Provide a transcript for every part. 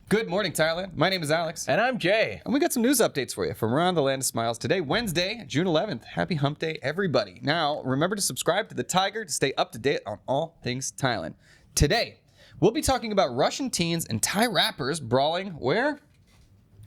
Good morning, Thailand. My name is Alex. And I'm Jay. And we got some news updates for you from around the land of smiles today, Wednesday, June 11th. Happy hump day, everybody. Now, remember to subscribe to the Thaiger to stay up to date on all things Thailand. Today, we'll be talking about Russian teens and Thai rappers brawling where?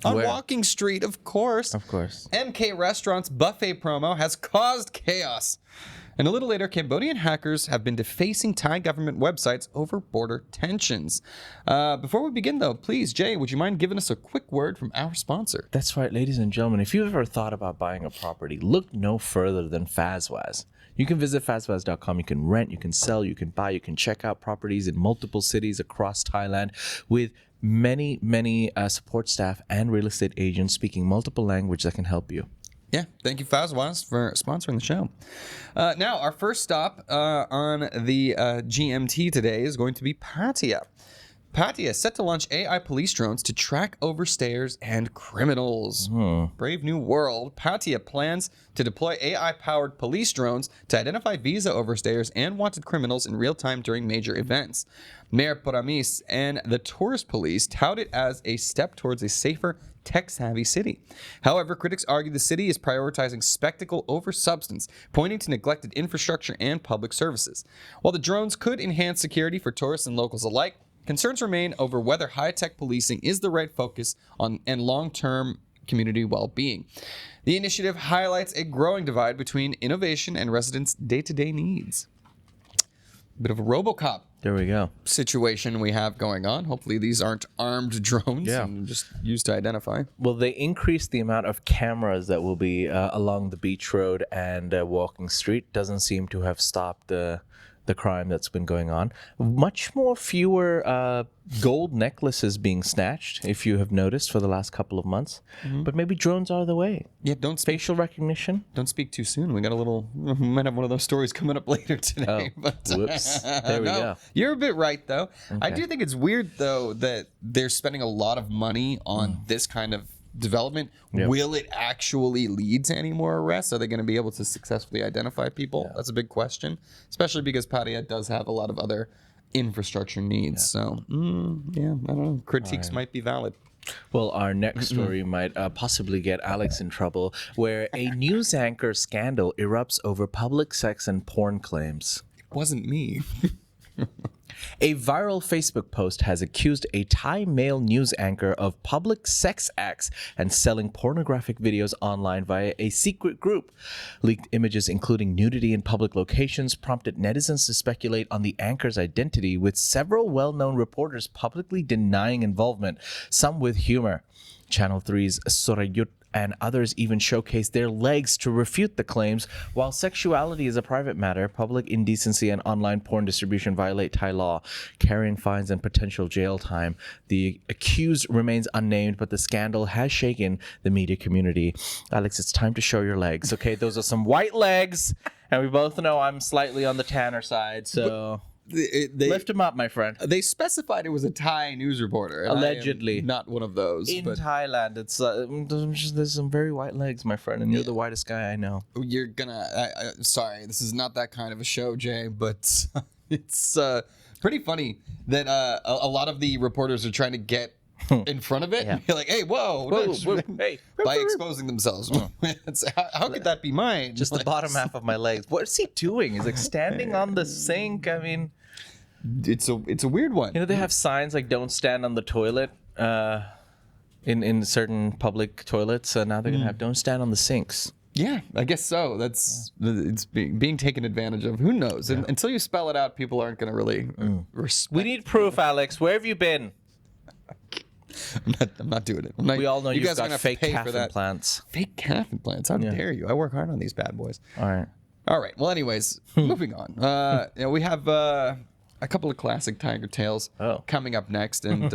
On Walking Street, of course. Of course. MK Restaurant's buffet promo has caused chaos. And a little later, Cambodian hackers have been defacing Thai government websites over border tensions. Before we begin, though, please, Jay, would you mind giving us a quick word from our sponsor? That's right, ladies and gentlemen. If you've ever thought about buying a property, look no further than Fazwaz. You can visit Fazwaz.com. You can rent, you can sell, you can buy, you can check out properties in multiple cities across Thailand with many support staff and real estate agents speaking multiple languages that can help you. Yeah, thank you, Fazwaz, for sponsoring the show. Now, our first stop on the GMT today is going to be Pattaya. Pattaya is set to launch AI police drones to track overstayers and criminals. Brave new world. Pattaya plans to deploy AI-powered police drones to identify visa overstayers and wanted criminals in real time during major events. Mayor Paramis and the tourist police tout it as a step towards a safer, tech-savvy city. However, critics argue the city is prioritizing spectacle over substance, pointing to neglected infrastructure and public services. While the drones could enhance security for tourists and locals alike, concerns remain over whether high-tech policing is the right focus on and long-term community well-being. The initiative highlights a growing divide between innovation and residents' day-to-day needs. A bit of a RoboCop There we go. situation we have going on. Hopefully these aren't armed drones and just used to identify. Well, they increased the amount of cameras that will be along the beach road and Walking Street. Doesn't seem to have stopped the crime that's been going on. Much more fewer gold necklaces being snatched, if you have noticed, for the last couple of months. But maybe drones are the way. Yeah, Facial recognition. Don't speak too soon. We got we might have one of those stories coming up later today. Oh, but whoops. There we go. You're a bit right, though. Okay. I do think it's weird, though, that they're spending a lot of money on this kind of development. Yep. Will it actually lead to any more arrests? Are they going to be able to successfully identify people? Yeah. That's a big question, especially because Pattaya does have a lot of other infrastructure needs. So, I don't know. Critiques might be valid. Well, our next story might possibly get Alex in trouble, where a news anchor scandal erupts over public sex and porn claims. It wasn't me. A viral Facebook post has accused a Thai male news anchor of public sex acts and selling pornographic videos online via a secret group. Leaked images, including nudity in public locations, prompted netizens to speculate on the anchor's identity, with several well-known reporters publicly denying involvement, some with humor. Channel 3's Sorayut and others even showcased their legs to refute the claims. While sexuality is a private matter, public indecency and online porn distribution violate Thai law, carrying fines and potential jail time. The accused remains unnamed, but the scandal has shaken the media community. Alex, it's time to show your legs. Okay, those are some white legs, and we both know I'm slightly on the tanner side, so... Lift him up, my friend. They specified it was a Thai news reporter. Allegedly. Not one of those. In but Thailand, it's there's some very white legs, my friend, and you're the whitest guy I know. You're gonna... sorry, this is not that kind of a show, Jay, but it's pretty funny that a lot of the reporters are trying to get in front of it and be like, hey, whoa, Hey. by exposing themselves. How could that be mine? Just the bottom half of my legs. What is he doing? He's like standing on the sink. I mean, it's a weird one. they have signs like "Don't stand on the toilet" in certain public toilets. Now they're gonna have "Don't stand on the sinks." Yeah, I guess so. It's being taken advantage of. Who knows? And until you spell it out, people aren't gonna really respect. We need proof, Alex. Where have you been? I'm not doing it. We all know you you've guys are got gonna fake pay calf for that. implants. Fake calf implants? How dare you? I work hard on these bad boys. All right. All right. Well, anyways, moving on. We have a couple of classic Tiger tales coming up next, and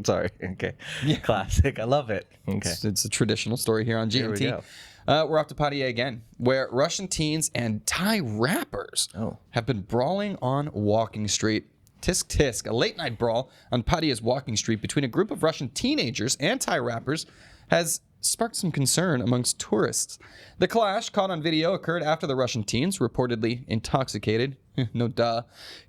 Sorry. Okay. Classic. I love it. Okay. it's a traditional story here on GMT. Here we go. We're off to Pattaya again, where Russian teens and Thai rappers have been brawling on Walking Street. Tisk tisk, a late-night brawl on Pattaya's Walking Street between a group of Russian teenagers and Thai rappers has sparked some concern amongst tourists. The clash, caught on video, occurred after the Russian teens, reportedly intoxicated, no duh,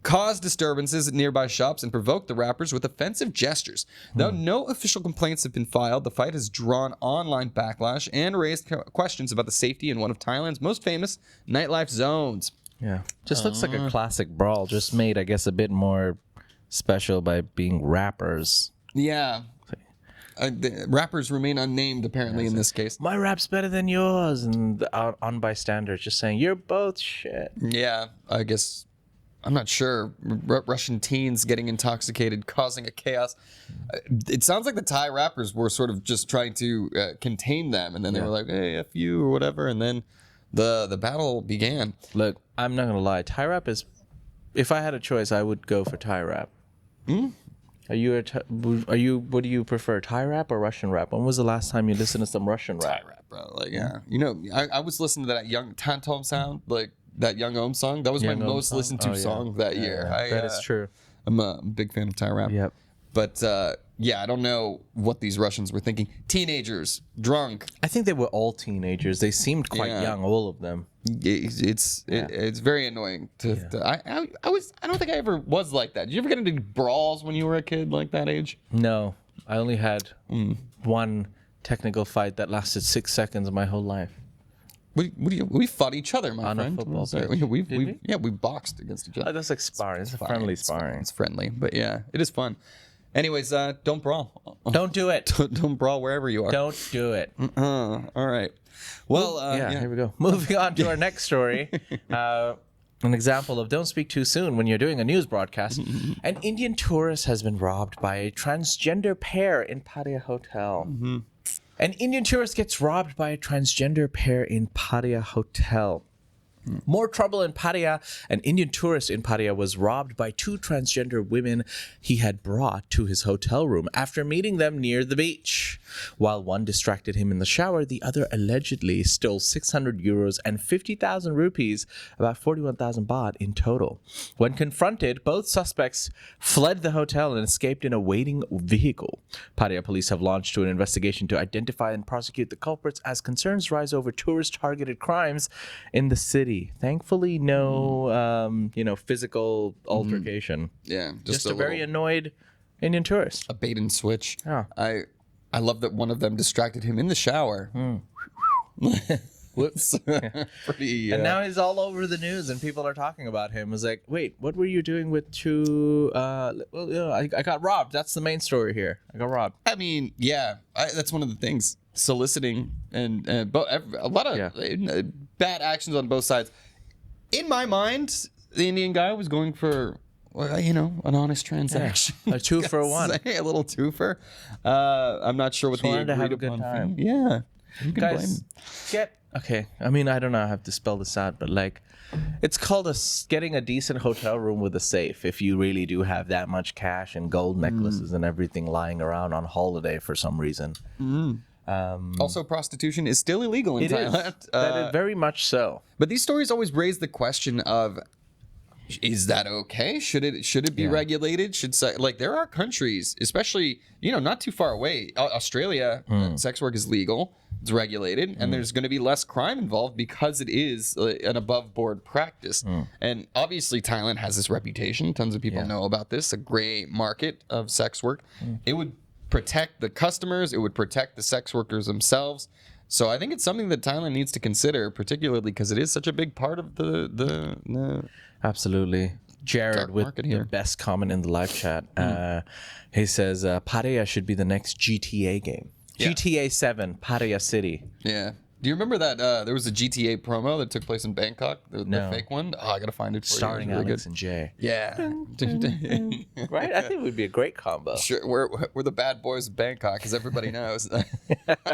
caused disturbances at nearby shops and provoked the rappers with offensive gestures. Though no official complaints have been filed, the fight has drawn online backlash and raised questions about the safety in one of Thailand's most famous nightlife zones. Yeah. Just looks like a classic Brawl, just made, I guess, a bit more special by being rappers. Yeah. The rappers remain unnamed, apparently, in this case. My rap's better than yours. And the on bystanders just saying, you're both shit. Yeah, I guess. I'm not sure. Russian teens getting intoxicated, causing a chaos. It sounds like the Thai rappers were sort of just trying to contain them. And then they were like, hey, F you, or whatever. And then the battle began. Look, I'm not going to lie. Thai rap is... If I had a choice, I would go for Thai rap. What do you prefer, Thai rap or Russian rap? When was the last time you listened to some Russian rap? Thai rap, bro. Like, yeah. You know, I was listening to that young Tantom sound, like that Young Ohm song. That was my most listened to song that year. That is true. I'm a big fan of Thai rap. Yep. But yeah, I don't know what these Russians were thinking. Teenagers, drunk. I think they were all teenagers. They seemed quite young, all of them. It's very annoying. I don't think I ever was like that. Did you ever get into brawls when you were a kid, like that age? No, I only had one technical fight that lasted 6 seconds of my whole life. We fought each other, my On a friend. football pitch. We boxed against each other. Oh, that's like sparring. It's a friendly sparring. It's friendly, but yeah, it is fun. Anyways, don't brawl. Don't do it. Don't brawl wherever you are. Don't do it. All right. Well, Here we go. Moving on to our next story. An example of don't speak too soon when you're doing a news broadcast. An Indian tourist has been robbed by a transgender pair in Pattaya hotel. An Indian tourist gets robbed by a transgender pair in Pattaya hotel. More trouble in Pattaya. An Indian tourist in Pattaya was robbed by two transgender women he had brought to his hotel room after meeting them near the beach. While one distracted him in the shower, the other allegedly stole 600 euros and 50,000 rupees, about 41,000 baht in total. When confronted, both suspects fled the hotel and escaped in a waiting vehicle. Pattaya police have launched an investigation to identify and prosecute the culprits as concerns rise over tourist-targeted crimes in the city. Thankfully, no, physical altercation. Yeah, just a very annoyed Indian tourist. A bait and switch. Yeah. I love that one of them distracted him in the shower. Whoops. Pretty. And now he's all over the news, and people are talking about him. It's like, wait, what were you doing with two? I got robbed. That's the main story here. I got robbed. I mean, yeah, that's one of the things. Soliciting and a lot of bad actions on both sides. In my mind, the Indian guy was going for, an honest transaction. Yeah, a 2 for 1. A little twofer. I'm not sure what the agreed upon fee. Yeah. You can Guys, okay. I mean, I don't know. I have to spell this out, but it's called getting a decent hotel room with a safe. If you really do have that much cash and gold necklaces and everything lying around on holiday for some reason. Also, prostitution is still illegal in Thailand. That is very much so. But these stories always raise the question of, is that okay? Should it be regulated? There are countries, especially not too far away, Australia, sex work is legal, it's regulated, and there's going to be less crime involved because it is an above board practice. And obviously, Thailand has this reputation. Tons of people know about this. A gray market of sex work. It would protect the customers. It would protect the sex workers themselves. So I think it's something that Thailand needs to consider, particularly because it is such a big part of the Absolutely. Jared with the best comment in the live chat. He says, Pattaya should be the next GTA game. Yeah. GTA 7, Pattaya City. Yeah. Do you remember that there was a GTA promo that took place in Bangkok? The fake one? Oh, I got to find it for Starring you. Starring Alex and Jay. Yeah. Right? I think it would be a great combo. Sure. We're the bad boys of Bangkok, as everybody knows. Can't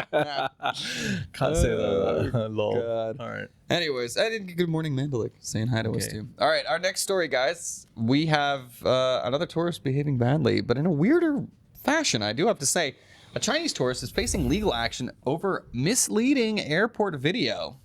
say that. Lol. God. All right. Anyways, good morning, Mandalik, saying hi to us too. All right, our next story, guys. We have another tourist behaving badly, but in a weirder fashion, I do have to say. A Chinese tourist is facing legal action over misleading airport video.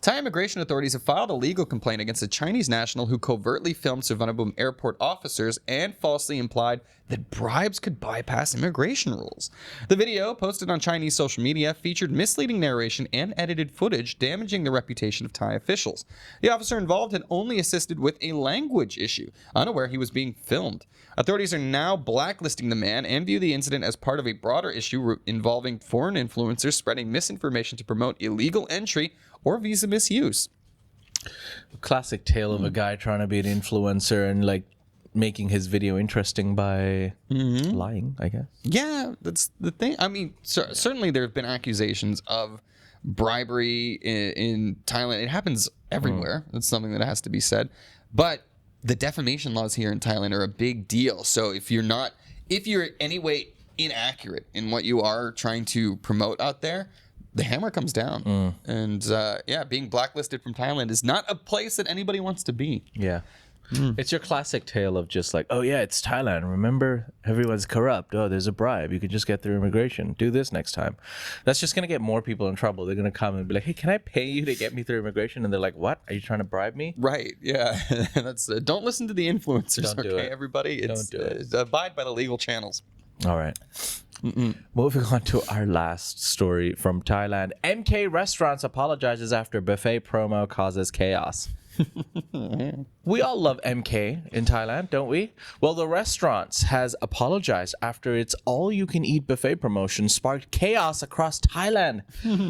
Thai immigration authorities have filed a legal complaint against a Chinese national who covertly filmed Suvarnabhumi airport officers and falsely implied that bribes could bypass immigration rules. The video, posted on Chinese social media, featured misleading narration and edited footage damaging the reputation of Thai officials. The officer involved had only assisted with a language issue, unaware he was being filmed. Authorities are now blacklisting the man and view the incident as part of a broader issue involving foreign influencers spreading misinformation to promote illegal entry or visa misuse. Classic tale of a guy trying to be an influencer and like making his video interesting by lying, I guess. Yeah, that's the thing. I mean, certainly there have been accusations of bribery in Thailand. It happens everywhere. That's something that has to be said. But the defamation laws here in Thailand are a big deal. So if you're in any way inaccurate in what you are trying to promote out there, the hammer comes down. And being blacklisted from Thailand is not a place that anybody wants to be. Yeah. It's your classic tale of just like, oh yeah, it's Thailand. Remember, everyone's corrupt. Oh, there's a bribe. You can just get through immigration. Do this next time. That's just going to get more people in trouble. They're going to come and be like, hey, can I pay you to get me through immigration? And they're like, what? Are you trying to bribe me? Right. Yeah. That's don't listen to the influencers. Don't do okay, it. Everybody. Don't do it. Abide by the legal channels. All right. Moving on to our last story from Thailand. MK Restaurants apologizes after buffet promo causes chaos. We all love MK in Thailand, don't we? Well, the restaurants has apologized after its all-you-can-eat buffet promotion sparked chaos across Thailand.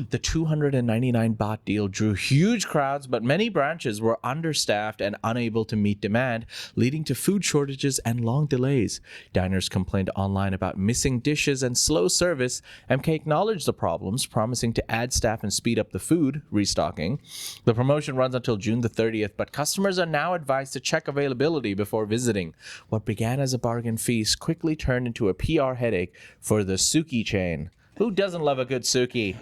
The 299 baht deal drew huge crowds, but many branches were understaffed and unable to meet demand, leading to food shortages and long delays. Diners complained online about missing dishes and slow service. MK acknowledged the problems, promising to add staff and speed up the food restocking. The promotion runs until June the 30th, but customers are now advised to check availability before visiting. What began as a bargain feast quickly turned into a PR headache for the Suki chain. Who doesn't love a good Suki?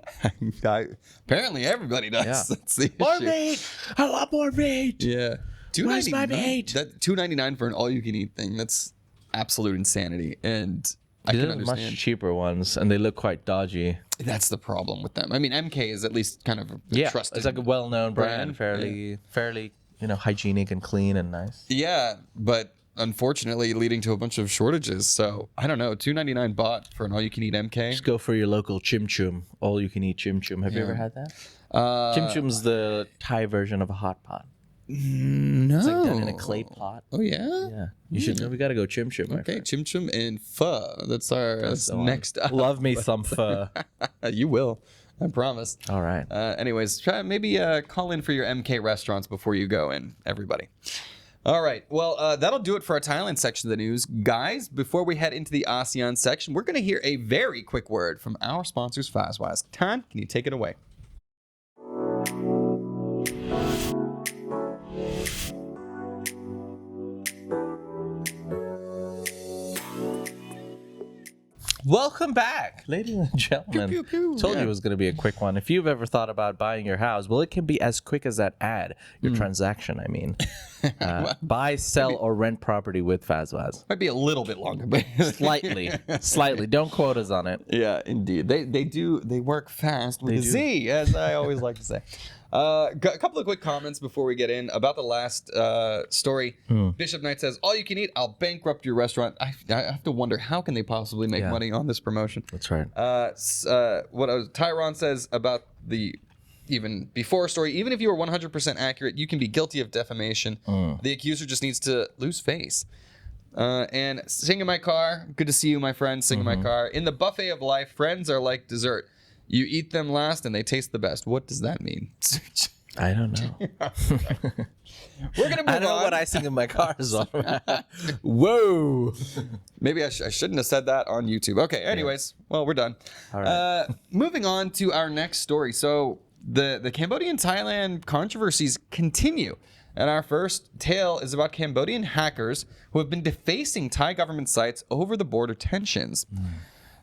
Apparently everybody does. Yeah. That's the More issue. meat! I want more meat! Yeah. Where's my meat? That $2.99 for an all-you-can-eat thing. That's absolute insanity. And I can These are understand. much cheaper ones, and they look quite dodgy. That's the problem with them. I mean, MK is at least kind of a trusted. It's like a well-known brand, brand. fairly, hygienic and clean and nice. Yeah, but unfortunately leading to a bunch of shortages. So I don't know, $2.99 baht for an all-you-can-eat MK. Just go for your local chim chum, all-you-can-eat chim chum. Have you ever had that? Chim chum's the Thai version of a hot pot. No, It's like done in a clay pot. Oh yeah. Yeah, you should know. We gotta go chim chum. Okay, chim chum and pho. That's our next up. Love me some pho. You will, I promise. All right. Anyways, try maybe call in for your MK restaurants before you go in, everybody. All right. Well, that'll do it for our Thailand section of the news. Guys, before we head into the ASEAN section, we're going to hear a very quick word from our sponsors, Fazwise. Tan, can you take it away? Welcome back, ladies and gentlemen. Pew, pew, pew. Told you Yeah. it was going to be a quick one. If you've ever thought about buying your house, well, it can be as quick as that ad. Your transaction, I mean. Buy, sell, or rent property with Fazwaz. Might be a little bit longer, but Slightly. Don't quote us on it. yeah, indeed. They work fast with a Z, as I always like to say. A couple of quick comments before we get in about the last story. Bishop Knight says, all you can eat, I'll bankrupt your restaurant. I have to wonder, how can they possibly make money on this promotion? That's right. Tyron says about the even before story, even if you are 100% accurate, you can be guilty of defamation. The accuser just needs to lose face. And sing in my car. Good to see you, my friend. Sing in my car. In the buffet of life, friends are like dessert. You eat them last and they taste the best. What does that mean? I don't know. We're going to move on. I know what I sing in my car is all right. Whoa. Maybe I shouldn't have said that on YouTube. Okay, anyways. Well, we're done. All right. Moving on to our next story. So the Cambodian-Thailand controversies continue. And our first tale is about Cambodian hackers who have been defacing Thai government sites over the border tensions.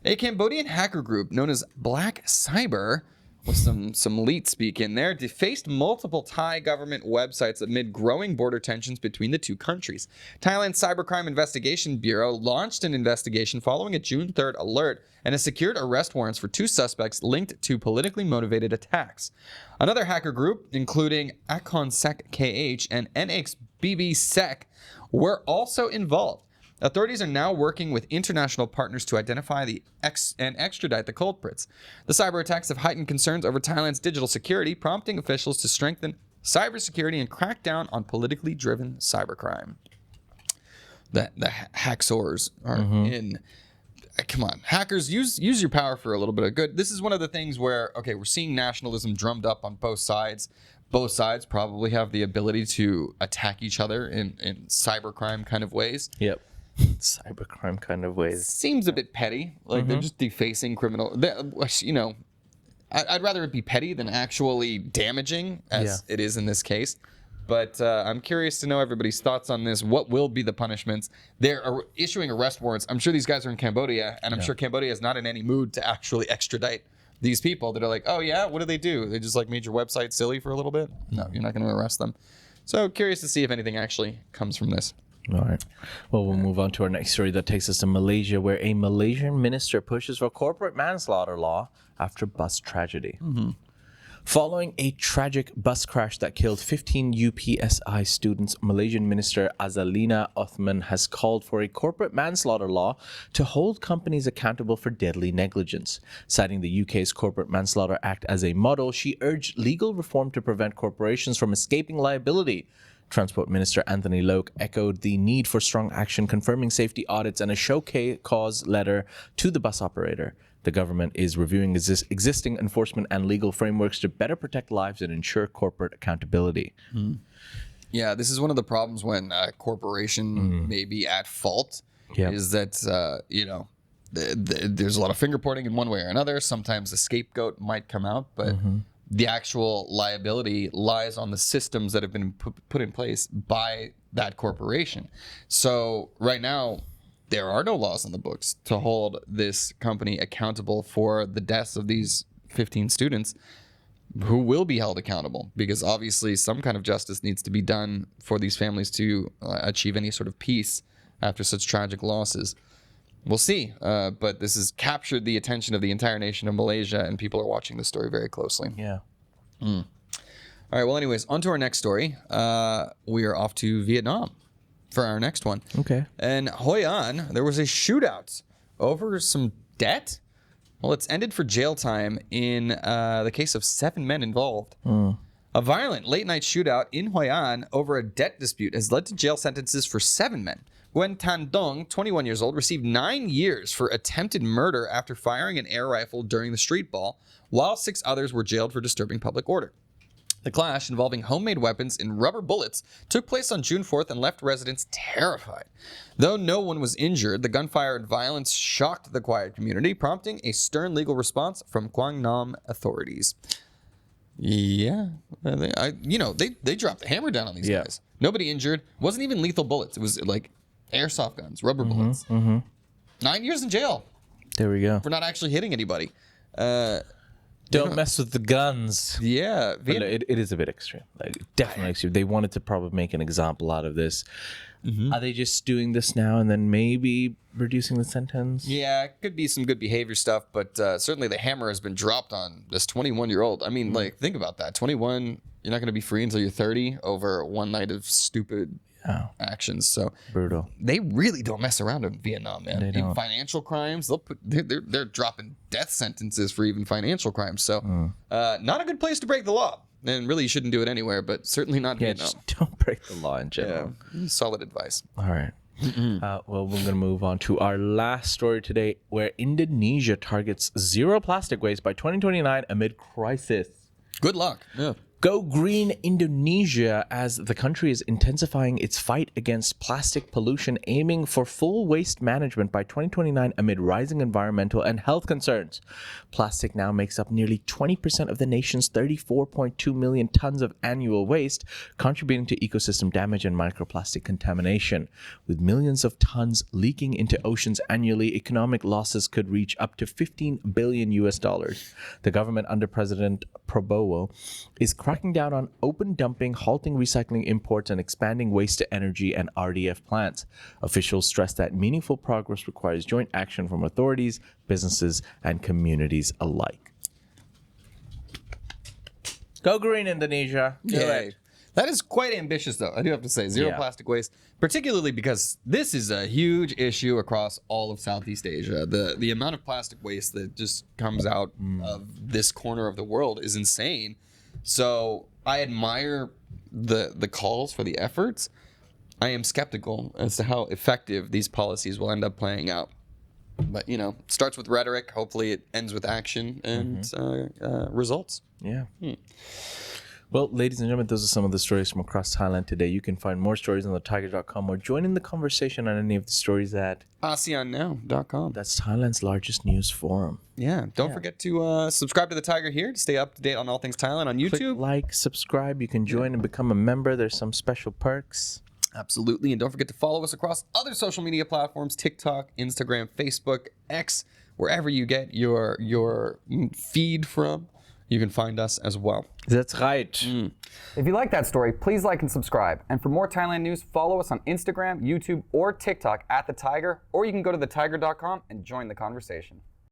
A Cambodian hacker group known as Black Cyber with some elite speak in there, defaced multiple Thai government websites amid growing border tensions between the two countries. Thailand's Cybercrime Investigation Bureau launched an investigation following a June 3rd alert and has secured arrest warrants for 2 suspects linked to politically motivated attacks. Another hacker group, including AconSec KH and NXBBSec, were also involved. Authorities are now working with international partners to identify and extradite the culprits. The cyber attacks have heightened concerns over Thailand's digital security, prompting officials to strengthen cybersecurity and crack down on politically driven cybercrime. The hacksaws are in. Come on, hackers, use your power for a little bit of good. This is one of the things where, okay, we're seeing nationalism drummed up on both sides. Both sides probably have the ability to attack each other in cybercrime kind of ways. Yep. Cybercrime kind of ways. Seems a bit petty. Like they're just defacing criminal. You know, I'd rather it be petty than actually damaging, as it is in this case. But I'm curious to know everybody's thoughts on this. What will be the punishments? They're issuing arrest warrants. I'm sure these guys are in Cambodia, and I'm sure Cambodia is not in any mood to actually extradite these people that are like, oh yeah, what do? They just like made your website silly for a little bit? No, you're not going to arrest them. So curious to see if anything actually comes from this. All right. Well, we'll move on to our next story that takes us to Malaysia, where a Malaysian minister pushes for corporate manslaughter law after bus tragedy. Following a tragic bus crash that killed 15 UPSI students, Malaysian Minister Azalina Othman has called for a corporate manslaughter law to hold companies accountable for deadly negligence. Citing the UK's Corporate Manslaughter Act as a model, she urged legal reform to prevent corporations from escaping liability. Transport Minister Anthony Loke echoed the need for strong action, confirming safety audits and a show cause letter to the bus operator. The government is reviewing existing enforcement and legal frameworks to better protect lives and ensure corporate accountability. Yeah, this is one of the problems when a corporation may be at fault, is that, you know, there's a lot of finger pointing in one way or another. Sometimes the scapegoat might come out, but the actual liability lies on the systems that have been put in place by that corporation. So right now, there are no laws on the books to hold this company accountable for the deaths of these 15 students who will be held accountable, because obviously some kind of justice needs to be done for these families to achieve any sort of peace after such tragic losses. We'll see, but this has captured the attention of the entire nation of Malaysia, and people are watching this story very closely. Yeah. All right, well, anyways, on to our next story. We are off to Vietnam for our next one. Okay. In Hoi An, there was a shootout over some debt. Well, it's ended for jail time in the case of 7 men involved. A violent late-night shootout in Hoi An over a debt dispute has led to jail sentences for 7 men. Gwen Tan Dong, 21 years old, received 9 years for attempted murder after firing an air rifle during the street ball, while 6 others were jailed for disturbing public order. The clash, involving homemade weapons and rubber bullets, took place on June 4th and left residents terrified. Though no one was injured, the gunfire and violence shocked the quiet community, prompting a stern legal response from Quang Nam authorities. Yeah, they dropped the hammer down on these guys. Nobody injured. Wasn't even lethal bullets. It was like airsoft guns, rubber bullets. 9 years in jail. There we go. For not actually hitting anybody. Don't mess with the guns. Yeah. But it is a bit extreme. Like, definitely extreme. They wanted to probably make an example out of this. Are they just doing this now and then maybe reducing the sentence? Yeah, it could be some good behavior stuff, but certainly the hammer has been dropped on this 21-year-old. I mean, like, think about that. 21, you're not going to be free until you're 30 over one night of stupid actions. So brutal. They really don't mess around in Vietnam, man. They don't. Even financial crimes, they're dropping death sentences for even financial crimes. So not a good place to break the law. And really, you shouldn't do it anywhere, but certainly not Vietnam. Just don't break the law in general. Yeah, solid advice. All right. Well, we're going to move on to our last story today, where Indonesia targets zero plastic waste by 2029 amid crisis. Good luck. Yeah. Go Green Indonesia, as the country is intensifying its fight against plastic pollution, aiming for full waste management by 2029 amid rising environmental and health concerns. Plastic now makes up nearly 20% of the nation's 34.2 million tons of annual waste, contributing to ecosystem damage and microplastic contamination. With millions of tons leaking into oceans annually, economic losses could reach up to $15 billion. The government under President Prabowo is cracking down on open dumping, halting recycling imports, and expanding waste to energy and RDF plants. Officials stress that meaningful progress requires joint action from authorities, businesses, and communities alike. Go Green Indonesia. Do it. That is quite ambitious, though. I do have to say, zero plastic waste, particularly because this is a huge issue across all of Southeast Asia. The amount of plastic waste that just comes out of this corner of the world is insane. So I admire the calls for the efforts. I am skeptical as to how effective these policies will end up playing out. But, you know, it starts with rhetoric. Hopefully it ends with action and results. Yeah. Well, ladies and gentlemen, those are some of the stories from across Thailand today. You can find more stories on thetiger.com or join in the conversation on any of the stories at ASEANnow.com. That's Thailand's largest news forum. Yeah. Don't forget to subscribe to the Thaiger here to stay up to date on all things Thailand on YouTube. Click like, subscribe. You can join and become a member. There's some special perks. Absolutely. And don't forget to follow us across other social media platforms, TikTok, Instagram, Facebook, X, wherever you get your feed from. You can find us as well. That's right. If you like that story, please like and subscribe. And for more Thailand news, follow us on Instagram, YouTube, or TikTok at The Thaiger, or you can go to thetiger.com and join the conversation.